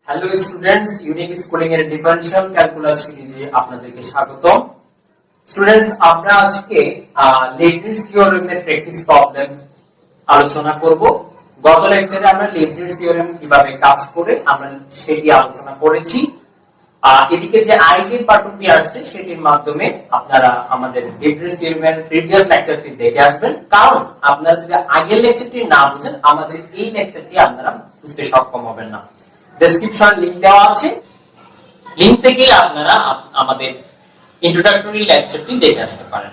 Hello students, unique schooling এর differential calculus সিরিজে আপনাদেরকে স্বাগতম। স্টুডেন্টস, আমরা আজকে লেবনিজ থিওরেমের প্র্যাকটিস প্রবলেম আলোচনা করব। গত লেকচারে আমরা লেবনিজ থিওরেম কিভাবে কাজ করে আমরা সেটি আলোচনা করেছি। এদিকে যে আইডির বাটনটি আসছে সেটির মাধ্যমে আপনারা আমাদের লেবনিজ থিওরেমের প্রিভিয়াস লেকচারটি দেখে আসবেন, কারণ আপনারা যদি আগের লেকচারটি না বুঝেন আমাদের এই লেকচারটি আপনারা বুঝতে সক্ষম হবেন না। ডেসক্রিপশন লিংক দেওয়া আছে, লিংক থেকে আপনারা আমাদের ইন্ট্রোডাক্টরি লেকচারটি দেখে আসতে পারেন।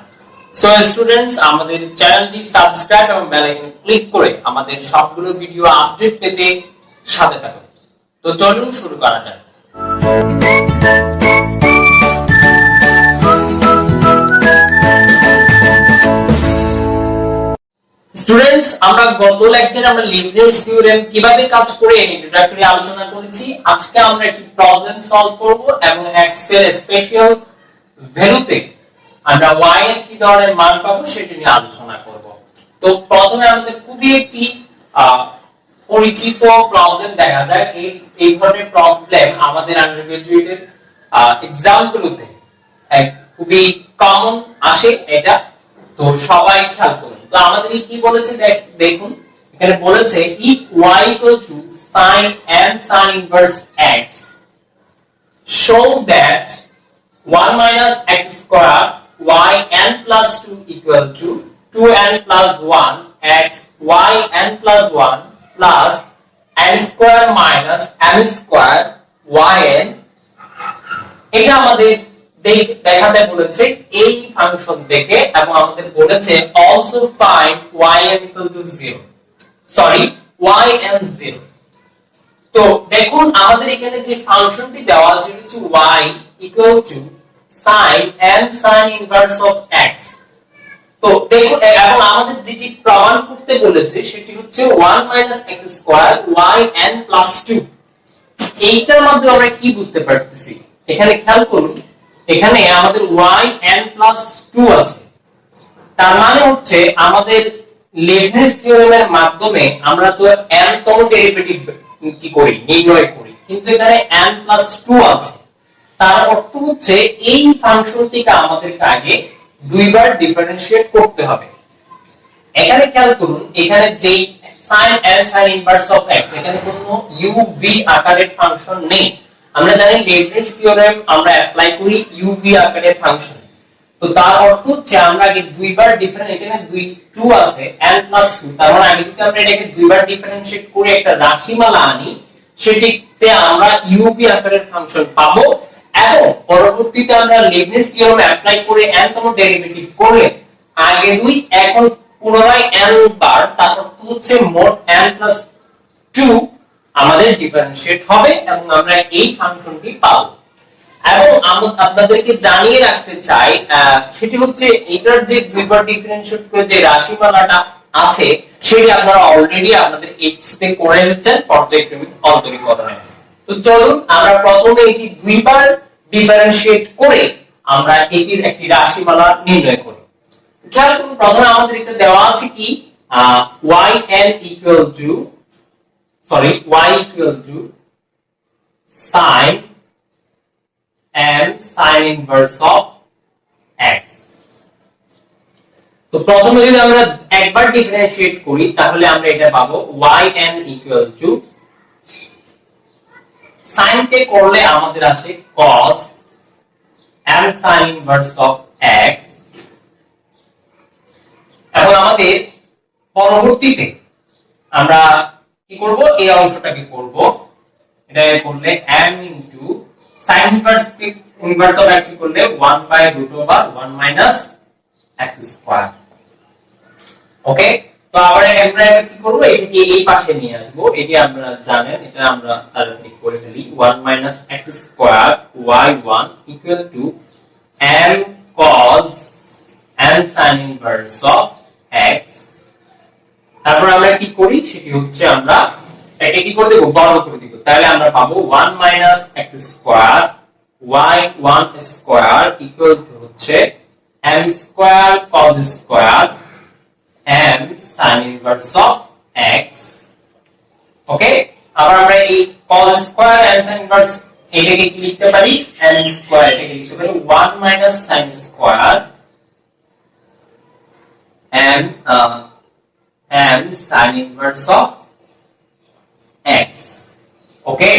সো স্টুডেন্টস, আমাদের চ্যানেলটি সাবস্ক্রাইব এবং বেল আইকন ক্লিক করে আমাদের সবগুলো ভিডিও আপডেট পেতে সাথে থাকুন। তো চলুন শুরু করা যাক। স্টুডেন্টস, আমরা গত লেকচারে আমরা লিবনিজ থিওরেম কিভাবে কাজ করে ইন্ট্রোডাক্টরি আলোচনা করেছি। আজকে আমরা একটি প্রবলেম সলভ করব এবং এক্সেল স্পেশাল ভ্যালুতে আমরা y এর কি ধরনের মান পাবো সেটা নিয়ে আলোচনা করব। তো প্রথমে আমাদের খুবই একটি পরিচিত প্রবলেম দেখা যায়। এই ধরনের প্রবলেম আমাদের আন্ডারগ্রাজুয়েটের এক্সামগুলোতে খুবই কমন আসে, এটা তো সবাই খেয়াল করুন। তো আমাদের কি বলেছে দেখুন, এখানে বলেছে if y equal to sin n sin inverse x, show that 1 minus x square y n plus 2 equal to 2n plus 1 x y n plus 1 plus n square minus m square y n। এটা আমাদের দেখাতে বলেছে এই function থেকে, এবং আমাদের বলেছে also find yn equal to 0, sorry yn 0। তো দেখুন আমাদের এখানে যে ফাংশনটি দেওয়া আছে সেটা হচ্ছে y equal to sin n sin inverse of x। তো দেখুন, এবং আমাদের যেটি প্রমাণ করতে বলেছে সেটি হচ্ছে 1 minus x square yn plus 2। এইটার মধ্যে আমরা কি বুঝতে পারতেছি, এখানে খেয়াল করুন, এখানে আমাদের yn plus 2 আছে। তার মানে হচ্ছে আমাদের লেবনিজ থিওরেমের মাধ্যমে আমরা তো n তম ডেরিভেটিভ কি করি, নির্ণয় করি, কিন্তু এখানে n plus 2 আছে। তার অর্থ হচ্ছে এই ফাংশনটিকে আমাদেরকে আগে দুইবার ডিফারেনশিয়েট করতে হবে। এখানে খেয়াল করুন, এখানে যেই sin n sin inverse of x, এখানে কোনো uv আকারের ফাংশন নেই। আমরা জানি লেবনিজ থিওরেম আমরা অ্যাপ্লাই করি uv আকারের ফাংশন। তো তার অর্থ হচ্ছে আমরা আগে দুইবার এখানে 2 আছে n plus 2, তার মানে আগে যদি আমরা এটাকে দুইবার ডিফারেনশিয়েট করে একটা রাশিমালা আনি, সেটিতে আমরা uv আকারের ফাংশন পাবো, এবং পরবর্তীতে আমরা লেবনিজ থিওরেম অ্যাপ্লাই করে n তম ডেরিভেটিভ করে আগে 2 এখন পুনরায় n বার, তার অর্থ হচ্ছে মোট n plus 2 আমাদের ডিফারেনশিয়েট হবে এবং আমরা এই ফাংশনটি পাবো। এবং আপনাদেরকে জানিয়ে রাখতে চাই সেটি হচ্ছে এটার যে দুইবার ডিফারেনশিয়েট করে যে রাশিমালাটা আছে সেটি আপনারা অলরেডি আপনাদের এক্স তে করে এসেছেন পর্যায়ক্রমিক অন্তরীকরণে। তো চলুন আমরা প্রথমে এটি দুইবার ডিফারেনশিয়েট করে আমরা এটির একটি রাশিমালা নির্ণয় করি। খেয়াল করুন, প্রথমে আমাদের এটা দেওয়া আছে কি yn equal to sin m sin inverse of x। তো প্রথমে যদি আমরা একবার ডিফারেনশিয়েট করি তাহলে আমরা এটা পাবো yn equal to sin কে করলে আমাদের আসে cos m sin inverse of x, এবং আমাদের পরবর্তীতে আমরা কি করব, এই অংশটাকে করব, এটা করলে m into sin inverse of x করলে 1 by root over 1 minus x square। ওকে, তো আবার আমরা কি করব, এটাকে এই পাশে নিয়ে আসব, এটি আপনারা জানেন, এটা আমরা তাড়াতাড়ি করে ফেলি। 1 minus x square y1 equal to m cos m sin inverse of x। তারপর আমরা কি করি, সেটি হচ্ছে আমরা এটাকে কি করে দেব, বর্গ করে দেব, তাহলে আমরা পাবো 1 minus x square y1 square equal to হচ্ছে m square cos square m sin inverse of x। ওকে, আবার আমরা এই cos square and sin inverse এটাকে কি লিখতে পারি n স্কয়ার, এটাকে লিখতে পারি 1 - sin square and sin inverse of x। ওকে,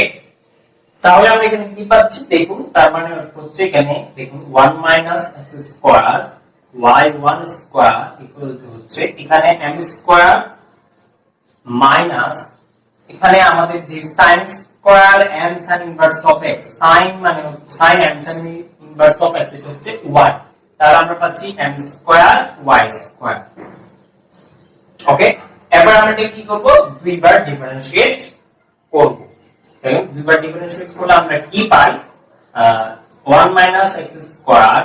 তাহলে আমরা এখানে কি পাচ্ছি দেখুন, তার মানে হচ্ছে এখানে দেখুন 1 - x square y1 square equal to হচ্ছে এখানে m স্কয়ার মাইনাস এখানে আমাদের যে sin square and sin inverse of x, sin মানে sin and sin inverse of x এটা হচ্ছে y, তাহলে আমরা পাচ্ছি m স্কয়ার y স্কয়ার। ওকে, এবার আমরা এটা কি করব, দুইবার ডিফারেন্সিয়েট করব। তাহলে দুইবার ডিফারেন্সিয়েট করলে আমরা কি পাই, 1 - x square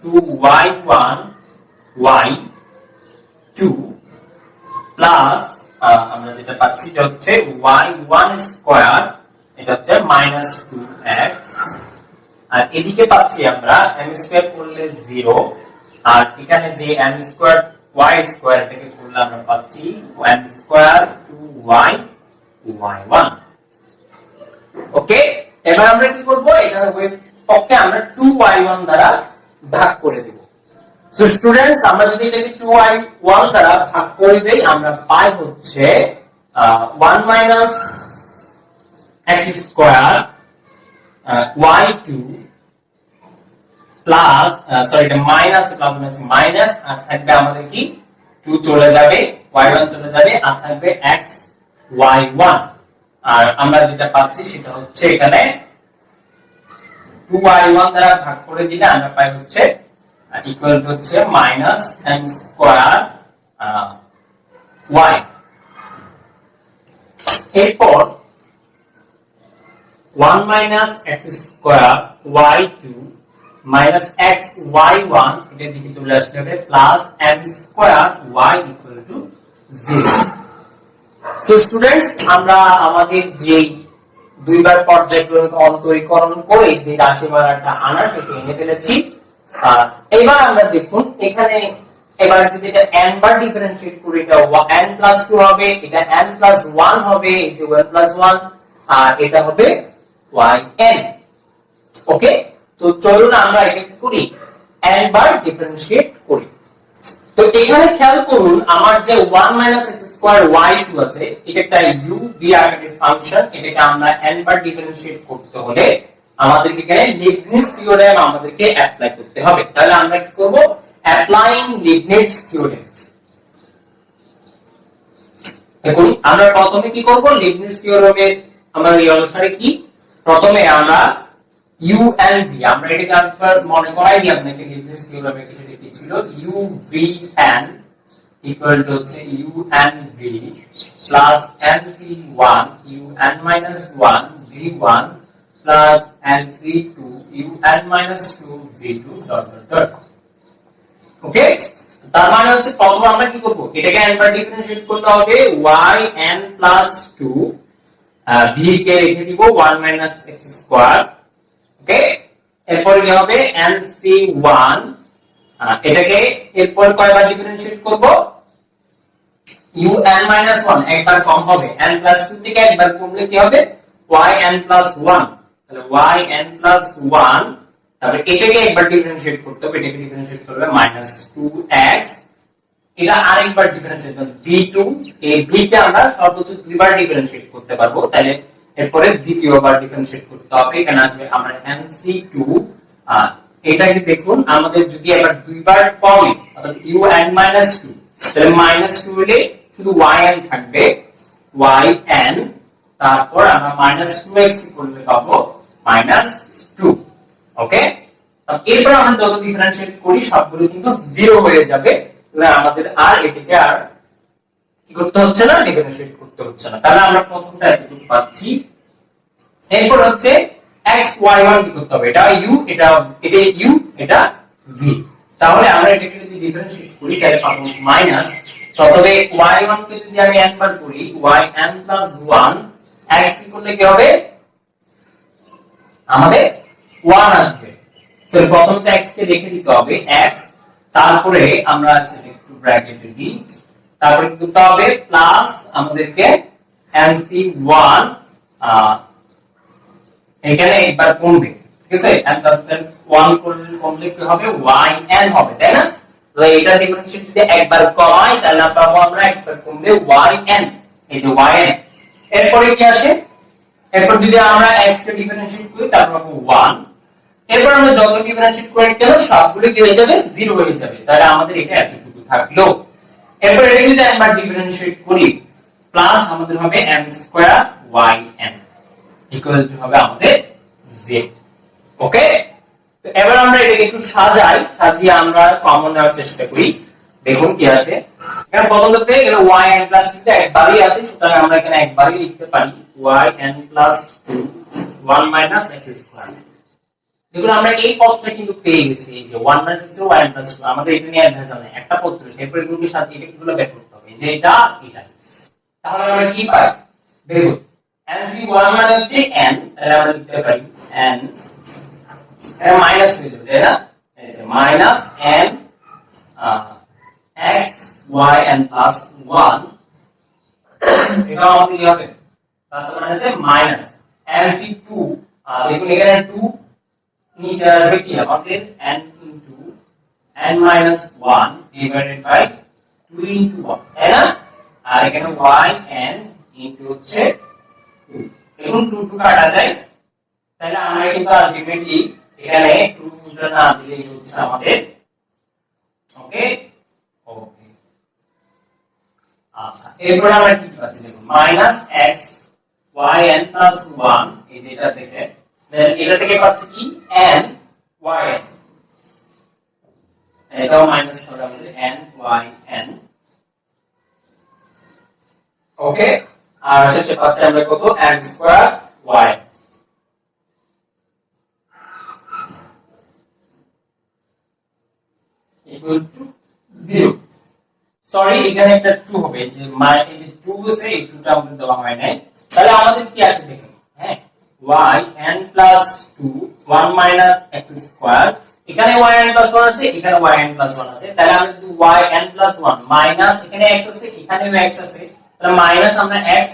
2y1 y2 plus আমরা যেটা পাচ্ছি এটা হচ্ছে y1 স্কয়ার এটা হচ্ছে -2x, আর এদিকে পাচ্ছি আমরা m স্কয়ার করলে 0, আর এখানে যে m স্কয়ার y স্কয়ার এটাকে করলে আমরা পাচ্ছি m স্কয়ার 2y y1। ওকে, এবার আমরা কি করব, এখানে ওই পক্ষে আমরা 2y1 দ্বারা ভাগ করে দেব। সো স্টুডেন্টস, আমরা যদি এটাকে 2y1 দ্বারা ভাগ করে দেই আমরা পাই হচ্ছে 1 - x square y2 plus sorry এটা মাইনাস প্লাস মাইনাস, আর থাকবে আমাদের কি 2 চলে যাবে, y1 চলে যাবে, আর থাকবে x y1, আর আমরা যেটা পাচ্ছি সেটা হচ্ছে এখানে 2y1 দ্বারা ভাগ করে দিলে আমরা পাই হচ্ছে ইকুয়াল টু হচ্ছে -m স্কয়ার y। এরপর 1 - x square y2 minus x y1 এটার দিকে চলে আসলে হবে plus m square y equal to 0। So students, আমরা আমাদের যে দুইবার পর্যায়ক্রমিক অন্তরীকরণ করে যে রাশিমালাটা আনা সেটা এনে ফেলেছি। এবার আমরা দেখুন এখানে এবার যদি এটা n বার ডিফারেন্সিয়েট করি এটা n + 2 হবে, এটা n + 1 হবে, এই যে 1 + 1, আর এটা হবে yn। ওকে, তো চলুন আমরা এটা কি করি, n বার ডিফারেন্সিয়েট করি। তো এখানে খেয়াল করুন আমার যে 1 - x স্কয়ার y2 আছে এটা একটা u b আকারের ফাংশন, এটাকে আমরা n বার ডিফারেন্সিয়েট করতে হলে আমাদেরকে এখানে লিবনিজ থিওরেম আমাদেরকে অ্যাপ্লাই করতে হবে। তাহলে আমরা কি করব, অ্যাপ্লাইং লিবনিজ থিওরেম। দেখুন আমরা প্রথমে কি করব, লিবনিজ থিওরেমের আমরা এই অনুসারে কি প্রথমে আমরা u and v, আমরা এটাকে একবার মনে করাই দিই আপনাকে, লিবনিজ থিওরেমে কি ছিল, u v n equal to হচ্ছে u n v plus n v1 u n - 1 v1 plus n v2 u n - 2 v2 dot dot dot. Okay, তার মানে হচ্ছে প্রথমে আমরা কি করব, এটাকে n বার ডিফারেন্সিয়েট করতে হবে yn + 2, v কে রেখে দিব 1 - x স্কয়ার। ওকে, এরপর কি হবে nc1, এটাকে এরপর কয়বার ডিফারেন্সিয়েট করব, un - 1 একবার কম হবে, n + 2 থেকে একবার কমলে কি হবে yn + 1, তাহলে yn + 1, তারপর এটাকে একবার ডিফারেন্সিয়েট করতে হবে, এটাকে ডিফারেন্সিয়েট করবে -2x, এটা আরেকবার ডিফারেন্সিয়েট করব v2, এই v কে আমরা সর্বোচ্চ দুইবার ডিফারেন্সিয়েট করতে পারবো, তাহলে এরপরে দ্বিতীয়বার ডিফারেন্সিয়েট করতে হবে, এখানে আসবে আমরা nc2, এটাকে দেখুন আমাদের যদি আবার দুইবার কমে অর্থাৎ un - 2, তাহলে -2 হলে শুধু yn থাকবে yn, তারপর আমরা -2x করলে পাবো -2। ওকে, এরপর আমরা যত ডিফারেন্সিয়েট করি সবগুলো কিন্তু 0 হয়ে যাবে, তাহলে আমাদের আর এটাকে আর কি করতে হচ্ছে না, ডিফারেন্সিয়েট করতে হচ্ছে না। তাহলে আমরা প্রথমটা এতটুকু পাচ্ছি। এরপর হচ্ছে x y1 কি করতে হবে, এটা u, এটা u, এটা v, তাহলে আমরা এটাকে যদি ডিফারেন্সিয়েট করি তাহলে পাবো মাইনাস, তবে y1 কে যদি আমি একবার করি yn + 1 x কি করলে কি হবে, আমাদের 1 আসবে। তো প্রথমে x কে রেখে দিতে হবে x, তারপরে আমরা একটু ব্র্যাকেটে দিই, তারপরে কি করতে হবে প্লাস আমাদেরকে nc1 এখানে একবার কমবে, ঠিক আছে, n + 1 কমলে কি হবে, yn হবে, তাই না? তো এটা ডিফারেন্সিয়েট যদি একবার কমাই তাহলে পাবো আমরা একবার কমলে yn, এই যে yn। এরপরে কি আসে, এরপর যদি আমরা x কে ডিফারেন্সিয়েট করি তারপর পাবো 1। এরপর আমরা যত ডিফারেন্সিয়েট করি কেন সবগুলো কি হয়ে যাবে, 0 হয়ে যাবে, তাহলে আমাদের এটা এতটুকু থাকলো। এরপর এটা যদি একবার ডিফারেন্সিয়েট করি প্লাস আমাদের হবে m² yn ইকুয়াল টু হবে আমাদের z। ওকে, তো এবার আমরা এটাকে একটু সাজিয়ে আমরা কমন নেওয়ার চেষ্টা করি। দেখুন কি আসে, এখানে প্রথম তো পেয়ে গেল yn + 2 একবারই আছে, সুতরাং আমরা এখানে একবারই লিখতে পারি yn + 2 1 - x²। দেখুন আমরা এই পদটা কিন্তু পেয়ে গেছি, এই যে 1 - x yn + 2, আমাদের এটা নিয়ে ভেজাল নেই, একটা পদ রয়েছে, এরপর এগুলোকে সাথে এগুলো বের করতে হবে, যে এটা এটা। তাহলে আমরা কি পাই, দেখুন n1 মানে হচ্ছে n, তাহলে আমরা লিখতে পারি n, এটা মাইনাস হয়ে যাবে, তাই না, এই যে minus n x y n + 1, এটা আমাদের কি হবে, প্লাস মানে আছে মাইনাস n2, দেখুন এখানে 2 নিচে আসবে কি আমাদের n * n - 1 ডিভাইডেড বাই 2 * 1, তাই না, আর এখানে yn ইনটু হচ্ছে 2, এখন 2 2 কাটা যায়, তাহলে আমরা কিন্তু আলটিমেটলি এখানে 2 2 না দিলে হচ্ছে আমাদের ওকে ওকে। আচ্ছা, এরপর আমরা কি পাচ্ছি, দেখুন -x yn + 1, এই যে এটা থেকে, দেন এটা থেকে পাচ্ছি কি n yn, এটাও মাইনাস হবে আমাদের n yn। ওকে, আর শেষে পাচ্ছি আমরা কত, m² y equal to 0। Sorry, এখানে একটা 2 হবে, যে এই যে 2 আছে, এই 2টা আমাদের দেওয়া হয় নাই, তাহলে আমাদের কি আসে দেখুন, হ্যাঁ yn + 2 1 - x², এখানে yn + 1 আছে, এখানে yn + 1 আছে, তাহলে আমরা যদি yn + 1 মাইনাস এখানে x আছে, এখানেও x আছে, তাহলে মাইনাস আমরা x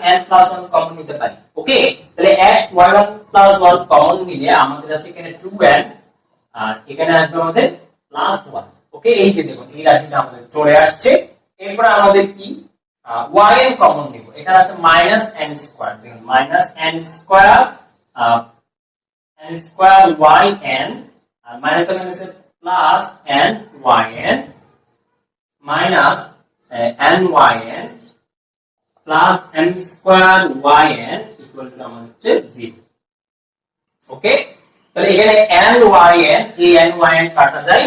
yn + 1 কমন নিতে পারি। ওকে, তাহলে x yn + 1 কমন নিলে আমাদের আছে এখানে 2n, আর এখানে আসবে আমাদের +1। ওকে, এই যে দেখুন এই রাশিটা আমাদের চলে আসছে। এরপর আমাদের কি yn কমন নিব, এখানে আছে -n², দেখুন -n² yn, আর মাইনাস এখানে আছে plus n yn minus nyn plus m² yn equal to আমাদের হচ্ছে 0। ওকে, তাহলে এখানে nyn এই nyn কাটা যায়,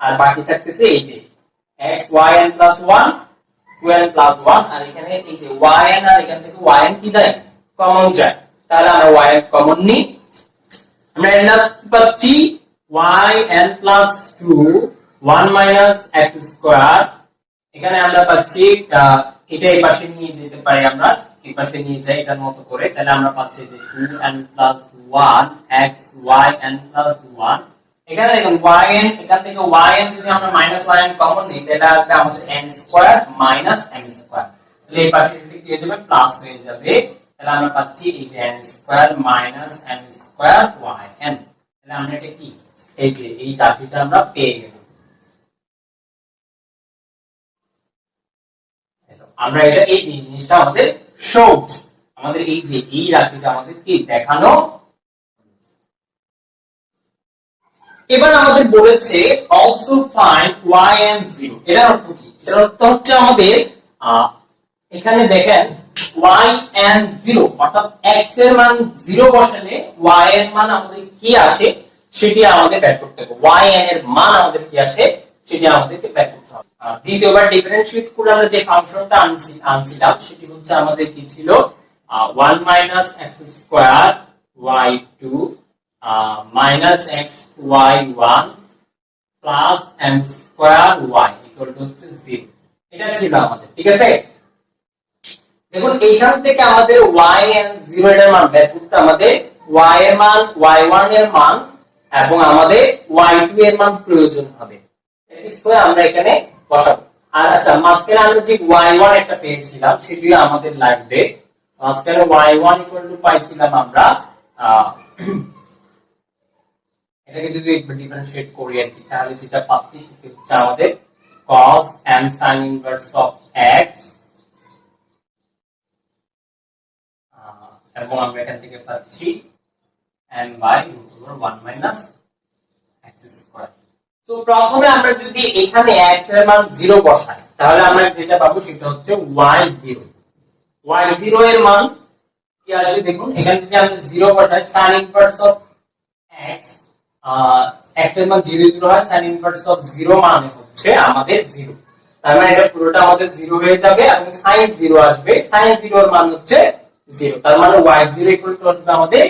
আর বাকি থাকতেছে এই যে x yn + 1 2n + 1, আর এখানে এই যে yn, আর এখান থেকে yn কি দেয়, কমন যায়, তাহলে আমরা yn কমন নিই, আমরা লাস্ট পাচ্ছি yn + 2 1 - x², এখানে আমরা পাচ্ছি এটা এই পাশে নিয়ে যেতে পারি, আমরা এই পাশে নিয়ে যাই এটার মতো করে, তাহলে আমরা পাচ্ছি যে 2n + 1 x yn + 1, এখানে দেখুন yn, এখান থেকে yn যদি আমরা -yn কমন নিই তাহলে আসবে আমাদের n² - m², তাহলে এই পাশে এটা কি হয়ে যাবে, প্লাস হয়ে যাবে, তাহলে আমরা পাচ্ছি এই যে n² - m² yn, তাহলে আমরা এটা কি, এই যে এই রাশিটা আমরা পেয়ে গেলাম। আমরা এটা এই জিনিসটা আমাদের শোড, আমাদের এই যে এই রাশিটা আমাদের কি দেখানো। এবার আমাদের বলেছে অলসো ফাইন্ড yn0, এর অর্থ কি, এর অর্থ হচ্ছে আমাদের এখানে দেখেন yn0 অর্থাৎ x এর মান 0 বসালে y এর মান আমাদের কি আসে সেটি আমাদের বের করতে হবে, yn এর মান আমাদের কি আসে সেটি আমাদেরকে বের করতে হবে। দ্বিতীয়বার ডিফারেন্সিয়েট করে আমরা যে ফাংশনটা আনছিলাম সেটি হচ্ছে আমাদের কি ছিল 1 - x² y2 -xy1 plus m² equal to হচ্ছে 0, এটা ছিল আমাদের, ঠিক আছে। দেখুন এইখান থেকে আমাদের yn0 এর মান বের করতে আমাদের y এর মান y1 এর মান এবং আমাদের y2 এর মান প্রয়োজন হবে, এটি আমরা এখানে বসাবো। আর আচ্ছা, মাঝখানে আমরা যে y1 একটা পেয়েছিলাম সেটি আমাদের লাগবে মাঝখানে y1 পাইছিলাম আমরা এটাকে যদি একবার ডিফারেন্সিয়েট করি আর কি, তাহলে যেটা পাচ্ছি সেটা হচ্ছে আমাদের cos m sin inverse of x, এবং আমরা এখান থেকে পাচ্ছি m by √1 minus x square। So প্রথমে আমরা যদি এখানে x এর মান 0 বসাই, তাহলে আমরা যেটা পাবো সেটা হচ্ছে y0। y0 এর মান কি আসবে দেখুন, এখানে যদি আমরা 0 বসাই sin inverse of x, x এর মান 0 0 হয়, sin inverse of 0 মানে হচ্ছে আমাদের 0, তার মানে এটা পুরোটা আমাদের 0 হয়ে যাবে এবং sin 0 আসবে, sin 0 এর মান হচ্ছে 0, তার মানে y0 আসবে আমাদের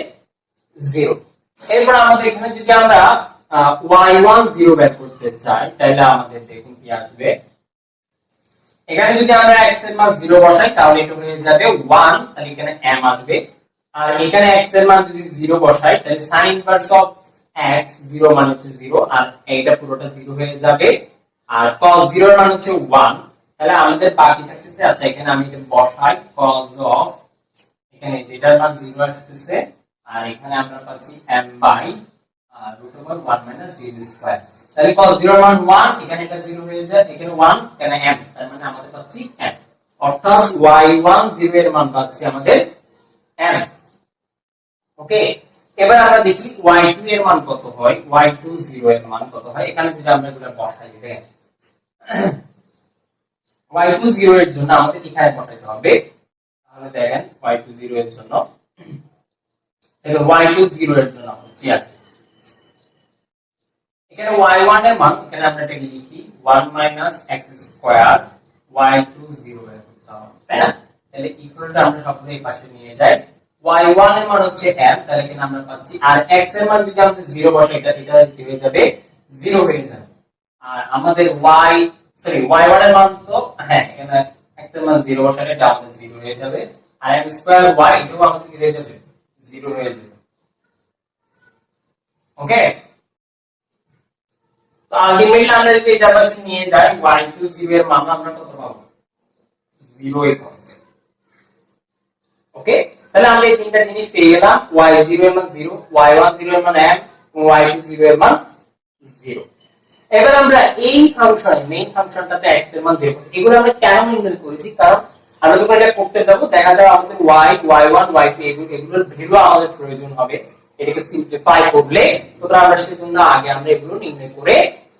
0। এরপর আমাদের এখানে যদি আমরা y1 0 বের করতে চাই, তাহলে আমাদের দেখুন কি আসবে, এখানে যদি আমরা x এর মান 0 বসাই তাহলে এটা হয়ে যাবে 1, তাহলে এখানে m আসবে, আর এখানে x এর মান যদি 0 বসাই তাহলে sin inverse of x 0 মানে হচ্ছে 0, আর এইটা পুরোটা 0 হয়ে যাবে, আর cos 0 এর মান হচ্ছে 1, তাহলে আমাদের বাকি থাকতেছে, আচ্ছা এখানে আমি এটা বসাই cos of, এখানে যেটার মান 0 আসতেছে, আর এখানে আমরা পাচ্ছি m by √1 minus z square, তাহলে cos 0 এর মান 1, এখানে এটা 0 হয়ে যায়, এখানে 1, এখানে m, তার মানে আমাদের পাচ্ছি m, অর্থাৎ y1 0 এর মান পাচ্ছি আমাদের m। ওকে, এবার আমরা দেখি y2 এর মান কত হয়, y2 0 এর মান কত হয়, এখানে যদি আমরা এগুলো বসাই দেখেন y2 0 এর জন্য আমাদের এখানে বসাইতে হবে, তাহলে দেখেন y2 0 এর জন্য, দেখেন y2 0 এর জন্য কি আছে, এখানে y1 এর মান এখানে আমরা এটাকে লিখি 1 minus x square y2 0 এর করতে হবে, তাই না? তাহলে ইকুয়ালটা আমরা সবগুলো এই পাশে নিয়ে যাই, y1 এর মান হচ্ছে m, তাহলে এখানে আমরা পাচ্ছি, আর x এর মান যদি আমরা 0 বসাই এটা কি হয়ে যাবে, 0 হয়ে যাবে, আর আমাদের y1 এর মান তো হ্যাঁ এখানে x এর মান 0 বসালে এটা আমাদের 0 হয়ে যাবে, আর m স্কয়ার y এটাও আমাদের কি হয়ে যাবে, 0 হয়ে যাবে। ওকে, তো আলটিমেটলি আমরা যদি এই পাশে নিয়ে যাই y2 0 এর মান আমরা কত পাবো, 0 এ পাবো। ওকে, তাহলে আমরা এই তিনটা জিনিস পেয়ে গেলাম, y0 এর মান 0, y1 0 এর মান m, y2 0 এর মান 0। এবার আমরা এই ফাংশনে মেইন ফাংশনটাতে x এর মান 0, এগুলো আমরা কেন নির্ণয় করেছি, কারণ আমরা যখন এটা করতে যাব দেখা যাবে আমাদের y, y1, y2 এগুলোর ভ্যালু আমাদের প্রয়োজন হবে, এটাকে সিম্পলিফাই করলে, সুতরাং আমরা সেজন্য আগে আমরা এগুলো নির্ণয় করে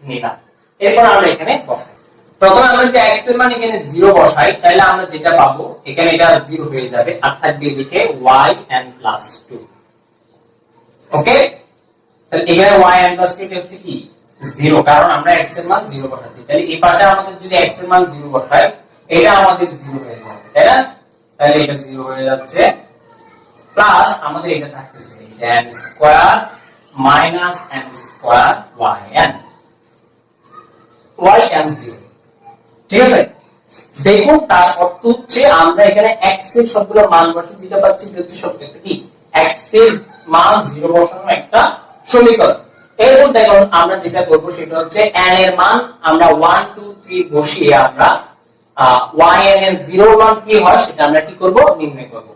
নিলাম। এরপর আমরা এখানে বসাই, প্রথমে আমরা যদি x এর মান এখানে 0 বসাই তাহলে আমরা যেটা পাবো এখানে এটা 0 হয়ে যাবে, আর থাকবে লিখে yn plus 2। ওকে, তাহলে এখানে yn plus 2 এটা হচ্ছে কি 0, কারণ আমরা x এর মান 0 বসাচ্ছি, তাহলে এই পাশে আমাদের যদি x এর মান 0 বসাই এটা আমাদের 0 হয়ে যাবে, তাই না? তাহলে এটা 0 হয়ে যাচ্ছে, প্লাস আমাদের এটা থাকতেছে m square minus m square yn 0। ঠিক আছে, দেখুন তার অর্থ হচ্ছে আমরা এখানে x এর সবগুলো মান বসে যেটা পাচ্ছি এটা হচ্ছে সবটা কি x এর মান 0 বসানো একটা সমীকরণ। এরপর দেখুন আমরা যেটা করব সেটা হচ্ছে n এর মান আমরা 1 2 3 বসিয়ে আমরা yn এর 0 মান কি হয় সেটা আমরা কি করব, নির্ণয় করব।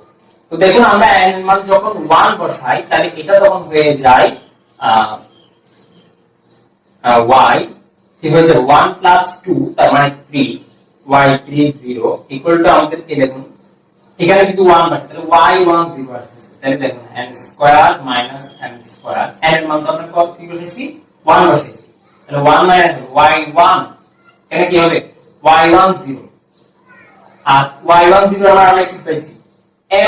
তো দেখুন আমরা n এর মান যখন 1 বসাই তাহলে এটা তখন হয়ে যায় y কি হয়ে যায় 1 plus 2 তার মানে 3 y3 0 ইকুয়াল টু আমাদের কি দেখুন এখানে কিন্তু 1 বসে তাহলে y1 0 আসছে, তাহলে দেখুন m square minus m square, n এর মান তো আমরা কত কি বসেছি 1 বসেছি, তাহলে 1 মাইনাস y1 এখানে কি হবে y1 0, আর y1 0 আমরা কি পাইছি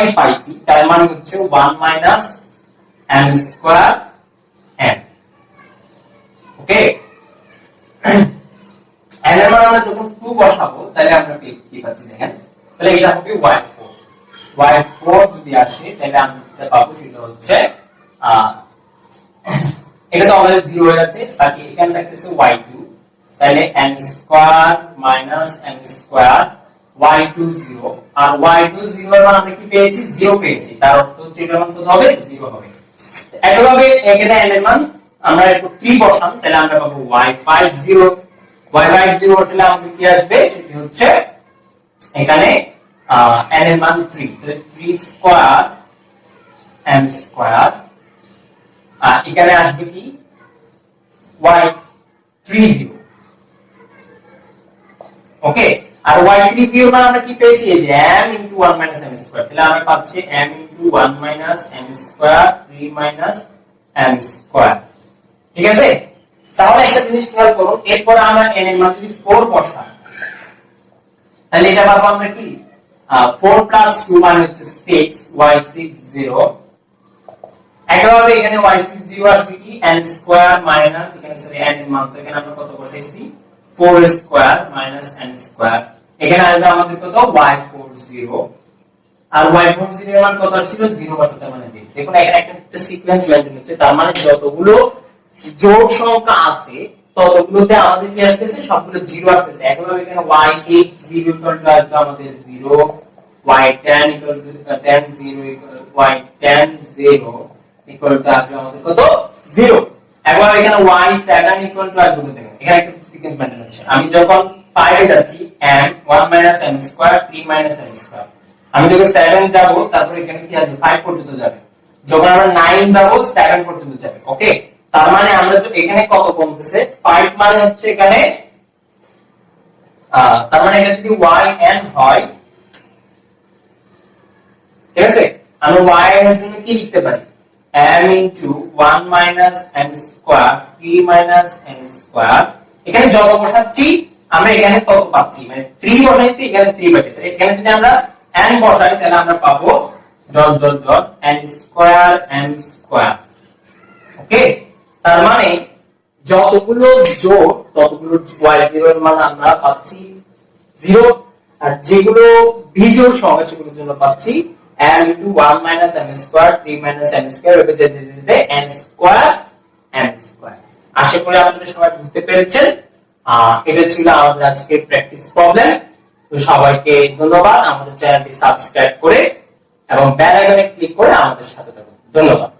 m পাইছি, তার মানে হচ্ছে 1 মাইনাস m স্কয়ার m। ওকে, n এর মান আমরা যখন 2 বসাবো তাহলে আমরা কি পাচ্ছি দেখেন, তাহলে এটা হবে y4 যদি আসে তাহলে আমরা পাবো সেটা হচ্ছে এটা তো আমাদের 0 হয়ে যাচ্ছে, বাকি এখানে থাকতেছে y2, তাহলে m square minus m square y2 0, আর y2 0 এর মান আমরা কি পেয়েছি 0 পেয়েছি, তার অর্থ হচ্ছে এটার মান কত হবে 0 হবে। একইভাবে এখানে n এর মান আমরা একটু 3 বসান তাহলে আমরা পাবো y50 বসালে আমাদের কি আসবে সেটি হচ্ছে এখানে n এর মান 3, তাহলে 3 স্কয়ার m স্কয়ার, এখানে আসবে কি y30, ওকে। আর y30 এর মান আমরা কি পেয়েছি, এই যে m * 1 - m স্কয়ার, তাহলে আমরা পাচ্ছি m * 1 - m square 3 - m square, ঠিক আছে। তাহলে একটা জিনিস খেয়াল করুন, এরপর আমরা n এর মান যদি 4 বসাই, তাহলে এটা পাবো আমরা কি 4 + 2 মানে হচ্ছে 6 y60। একইভাবে এখানে y60 আসবে কি n স্কয়ার মাইনাস, এখানে সরি n এর মান তো এখানে আমরা কত বসাইছি 4 স্কয়ার মাইনাস n স্কয়ার, এখানে আসবে আমাদের কত y40, আর y40 এর মান কত ছিল 0 বসাতে মানে 0। দেখুন এখানে একটা সিকোয়েন্স মেইনটেইন হচ্ছে, তার মানে যতগুলো জোড় সংখ্যা আছে ততগুলোতে আমাদের কি আসছে, সবগুলো 0 আসছে। একইভাবে এখানে y80 আসবে আমাদের 0, y10 10 0 y10 0 আসবে আমাদের কত 0। একইভাবে এখানে y7 আসবে কত, এখানে একটা সিকোয়েন্স মেইনটেইন হচ্ছে। আমি যখন 5 এ যাচ্ছি m 1 - m square 3 - m square, আমি যখন 7 যাব তারপর এখানে কি আসবে 5 পর্যন্ত যাবে, যখন আমরা 9 যাব 7 পর্যন্ত যাবে, ওকে। তার মানে আমরা এখানে কত কমতেছে 5 মানে হচ্ছে এখানে, তার মানে এটা যদি yn হয়, ঠিক আছে, আমরা yn এর জন্য কি লিখতে পারি m * 1 - m square 3 - m square, এখানে যত বসাচ্ছি আমরা এখানে কত পাচ্ছি, মানে 3 বসাইছি এখানে 3 পাচ্ছি, এখানে যদি আমরা n বসাই তাহলে আমরা পাবো ... n স্কয়ার m স্কয়ার, ওকে। তার মানে যতগুলো জোড় ততগুলো y0 এর মান আমরা পাচ্ছি 0, আর যেগুলো বিজোড় সংখ্যা সেগুলোর জন্য পাচ্ছি m * 1 - m square 3 - m square, ওকে, যেতে যেতে n স্কয়ার m স্কয়ার। আশা করি আপনারা সবাই বুঝতে পেরেছেন। এটা ছিল আমাদের আজকের প্র্যাকটিস প্রবলেম। তো সবাইকে ধন্যবাদ, আমাদের চ্যানেলটি সাবস্ক্রাইব করে এবং বেল আইকনে ক্লিক করে আমাদের সাথে থাকুন। ধন্যবাদ।